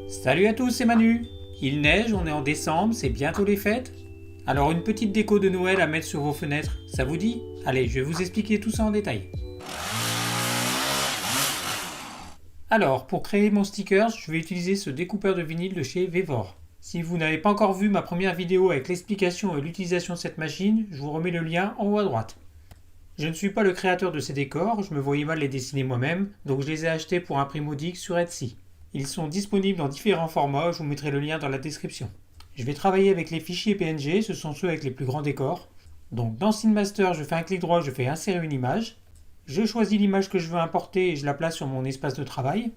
Salut à tous, c'est Manu. Il neige, on est en décembre, c'est bientôt les fêtes. Alors une petite déco de Noël à mettre sur vos fenêtres, ça vous dit? Allez, je vais vous expliquer tout ça en détail. Alors, pour créer mon sticker, je vais utiliser ce découpeur de vinyle de chez Vevor. Si vous n'avez pas encore vu ma première vidéo avec l'explication et l'utilisation de cette machine, je vous remets le lien en haut à droite. Je ne suis pas le créateur de ces décors, je me voyais mal les dessiner moi-même, donc je les ai achetés pour un prix modique sur Etsy. Ils sont disponibles dans différents formats, je vous mettrai le lien dans la description. Je vais travailler avec les fichiers PNG, ce sont ceux avec les plus grands décors. Donc dans SceneMaster, je fais un clic droit, je fais insérer une image. Je choisis l'image que je veux importer et je la place sur mon espace de travail.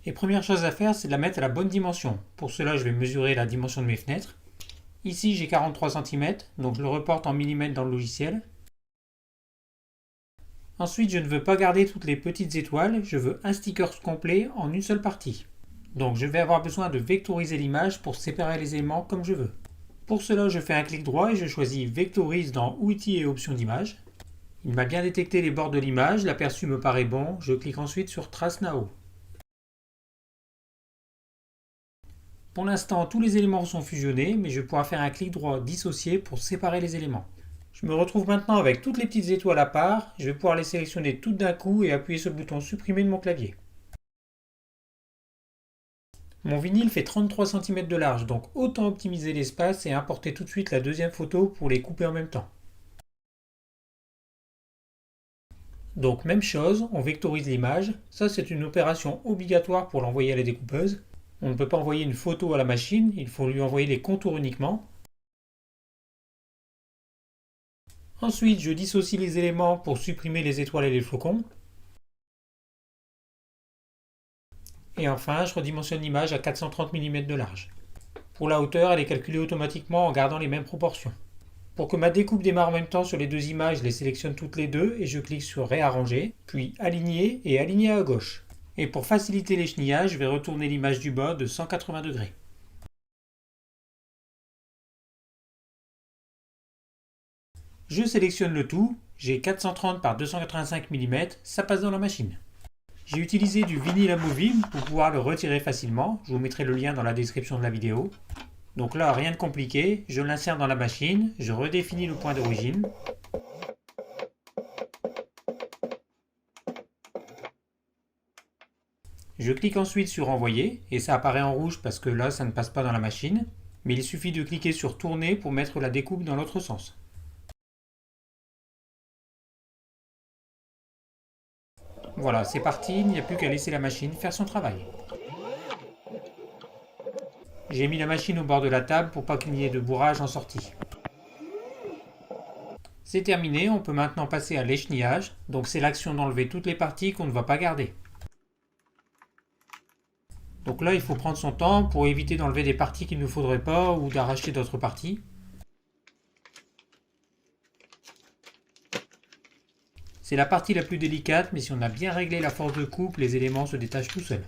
Et première chose à faire, c'est de la mettre à la bonne dimension. Pour cela, je vais mesurer la dimension de mes fenêtres. Ici, j'ai 43 cm, donc je le reporte en millimètres dans le logiciel. Ensuite, je ne veux pas garder toutes les petites étoiles, je veux un sticker complet en une seule partie. Donc je vais avoir besoin de vectoriser l'image pour séparer les éléments comme je veux. Pour cela, je fais un clic droit et je choisis Vectorise dans Outils et Options d'image. Il m'a bien détecté les bords de l'image, l'aperçu me paraît bon, je clique ensuite sur Trace Now. Pour l'instant, tous les éléments sont fusionnés, mais je vais pouvoir faire un clic droit dissocier pour séparer les éléments. Je me retrouve maintenant avec toutes les petites étoiles à part, je vais pouvoir les sélectionner toutes d'un coup et appuyer sur le bouton supprimer de mon clavier. Mon vinyle fait 33 cm de large, donc autant optimiser l'espace et importer tout de suite la deuxième photo pour les couper en même temps. Donc même chose, on vectorise l'image, ça c'est une opération obligatoire pour l'envoyer à la découpeuse. On ne peut pas envoyer une photo à la machine, il faut lui envoyer les contours uniquement. Ensuite, je dissocie les éléments pour supprimer les étoiles et les flocons. Et enfin, je redimensionne l'image à 430 mm de large. Pour la hauteur, elle est calculée automatiquement en gardant les mêmes proportions. Pour que ma découpe démarre en même temps sur les deux images, je les sélectionne toutes les deux et je clique sur Réarranger, puis Aligner et Aligner à gauche. Et pour faciliter l'échenillage, je vais retourner l'image du bas de 180 degrés. Je sélectionne le tout, j'ai 430 par 285 mm, ça passe dans la machine. J'ai utilisé du vinyle amovible pour pouvoir le retirer facilement, je vous mettrai le lien dans la description de la vidéo. Donc là, rien de compliqué, je l'insère dans la machine, je redéfinis le point d'origine. Je clique ensuite sur Envoyer, et ça apparaît en rouge parce que là, ça ne passe pas dans la machine. Mais il suffit de cliquer sur Tourner pour mettre la découpe dans l'autre sens. Voilà, c'est parti, il n'y a plus qu'à laisser la machine faire son travail. J'ai mis la machine au bord de la table pour pas qu'il n'y ait de bourrage en sortie. C'est terminé, on peut maintenant passer à l'échenillage, donc c'est l'action d'enlever toutes les parties qu'on ne va pas garder. Donc là, il faut prendre son temps pour éviter d'enlever des parties qu'il ne faudrait pas ou d'arracher d'autres parties. C'est la partie la plus délicate, mais si on a bien réglé la force de coupe, les éléments se détachent tout seuls.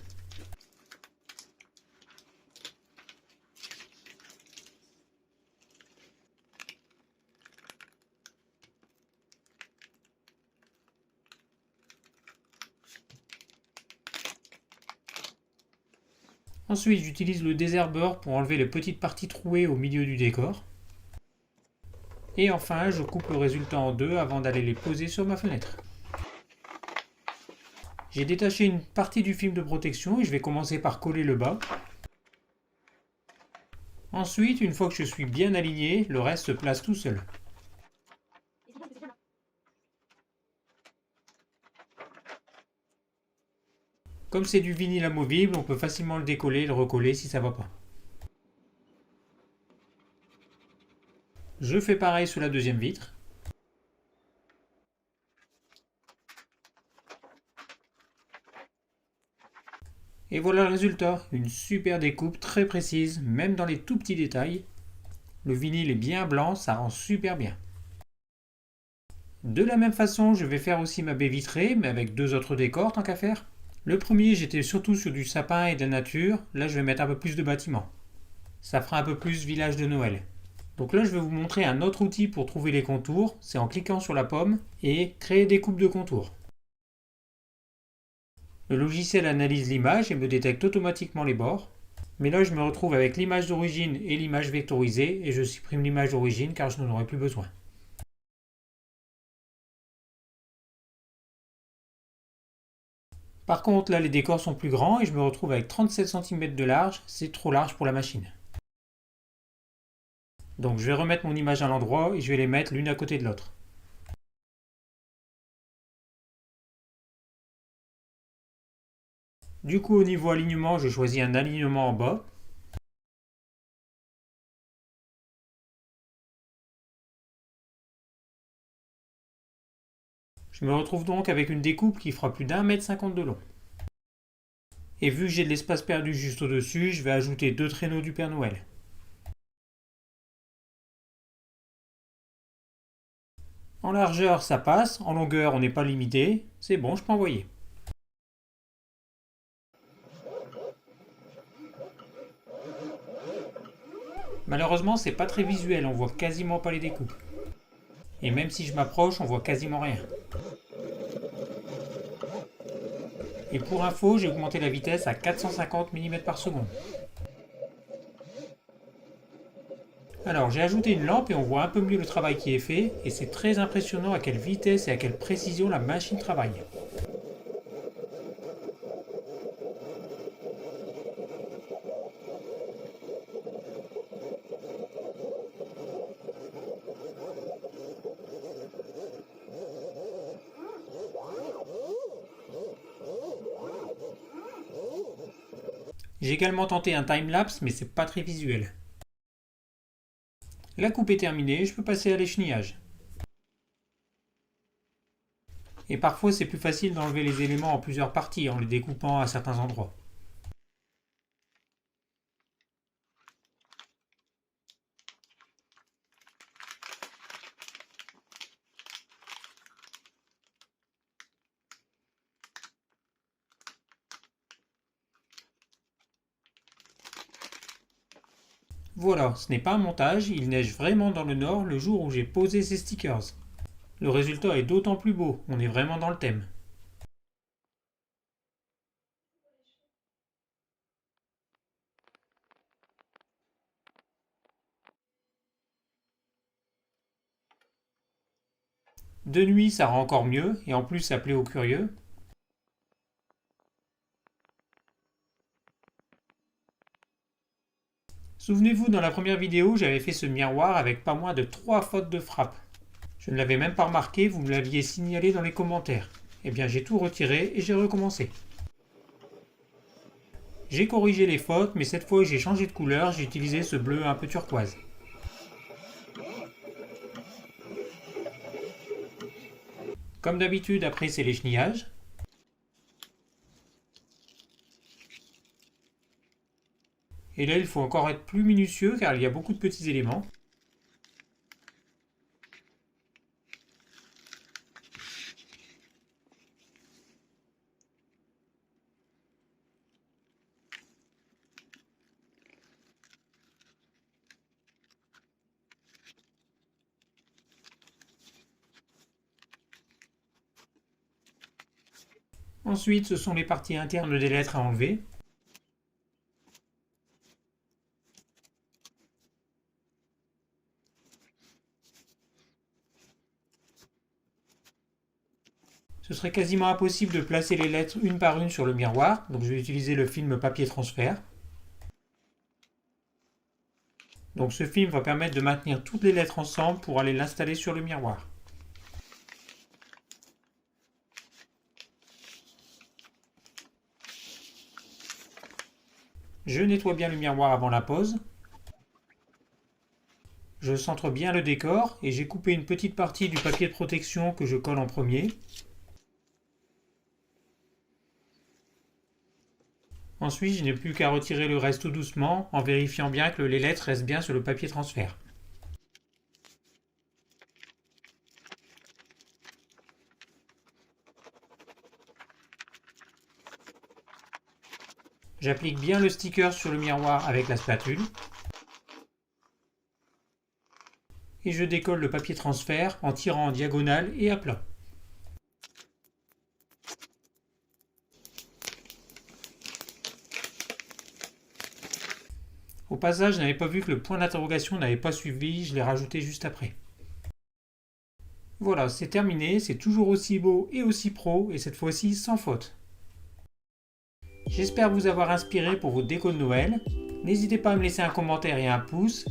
Ensuite, j'utilise le désherbeur pour enlever les petites parties trouées au milieu du décor. Et enfin, je coupe le résultat en deux avant d'aller les poser sur ma fenêtre. J'ai détaché une partie du film de protection et je vais commencer par coller le bas. Ensuite, une fois que je suis bien aligné, le reste se place tout seul. Comme c'est du vinyle amovible, on peut facilement le décoller et le recoller si ça ne va pas. Je fais pareil sur la deuxième vitre. Et voilà le résultat, une super découpe très précise, même dans les tout petits détails. Le vinyle est bien blanc, ça rend super bien. De la même façon, je vais faire aussi ma baie vitrée, mais avec deux autres décors tant qu'à faire. Le premier, j'étais surtout sur du sapin et de la nature, là je vais mettre un peu plus de bâtiments. Ça fera un peu plus village de Noël. Donc là, je vais vous montrer un autre outil pour trouver les contours, c'est en cliquant sur la pomme et créer des coupes de contours. Le logiciel analyse l'image et me détecte automatiquement les bords. Mais là, je me retrouve avec l'image d'origine et l'image vectorisée et je supprime l'image d'origine car je n'en aurai plus besoin. Par contre, là, les décors sont plus grands et je me retrouve avec 37 cm de large. C'est trop large pour la machine. Donc, je vais remettre mon image à l'endroit et je vais les mettre l'une à côté de l'autre. Du coup, au niveau alignement, je choisis un alignement en bas. Je me retrouve donc avec une découpe qui fera plus d'1,50 m de long. Et vu que j'ai de l'espace perdu juste au-dessus, je vais ajouter 2 traîneaux du Père Noël. En largeur, ça passe. En longueur, on n'est pas limité. C'est bon, je peux envoyer. Malheureusement, c'est pas très visuel, on voit quasiment pas les découpes. Et même si je m'approche, on voit quasiment rien. Et pour info, j'ai augmenté la vitesse à 450 mm par seconde. Alors j'ai ajouté une lampe et on voit un peu mieux le travail qui est fait, et c'est très impressionnant à quelle vitesse et à quelle précision la machine travaille. J'ai également tenté un timelapse, mais c'est pas très visuel. La coupe est terminée, je peux passer à l'échenillage. Et parfois c'est plus facile d'enlever les éléments en plusieurs parties en les découpant à certains endroits. Voilà, ce n'est pas un montage, il neige vraiment dans le nord le jour où j'ai posé ces stickers. Le résultat est d'autant plus beau, on est vraiment dans le thème. De nuit, ça rend encore mieux, et en plus ça plaît aux curieux. Souvenez-vous, dans la première vidéo, j'avais fait ce miroir avec pas moins de 3 fautes de frappe. Je ne l'avais même pas remarqué, vous me l'aviez signalé dans les commentaires. Eh bien, j'ai tout retiré et j'ai recommencé. J'ai corrigé les fautes, mais cette fois j'ai changé de couleur, j'ai utilisé ce bleu un peu turquoise. Comme d'habitude, après c'est l'échenillage. Et là, il faut encore être plus minutieux car il y a beaucoup de petits éléments. Ensuite, ce sont les parties internes des lettres à enlever. Ce serait quasiment impossible de placer les lettres une par une sur le miroir, donc je vais utiliser le film papier transfert. Donc ce film va permettre de maintenir toutes les lettres ensemble pour aller l'installer sur le miroir. Je nettoie bien le miroir avant la pose. Je centre bien le décor et j'ai coupé une petite partie du papier de protection que je colle en premier. Ensuite, je n'ai plus qu'à retirer le reste tout doucement en vérifiant bien que les lettres restent bien sur le papier transfert. J'applique bien le sticker sur le miroir avec la spatule. Et je décolle le papier transfert en tirant en diagonale et à plat. Au passage, je n'avais pas vu que le point d'interrogation n'avait pas suivi, je l'ai rajouté juste après. Voilà, c'est terminé, c'est toujours aussi beau et aussi pro, et cette fois-ci sans faute. J'espère vous avoir inspiré pour vos décos de Noël. N'hésitez pas à me laisser un commentaire et un pouce.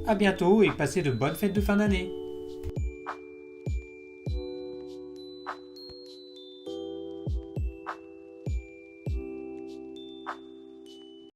A bientôt et passez de bonnes fêtes de fin d'année.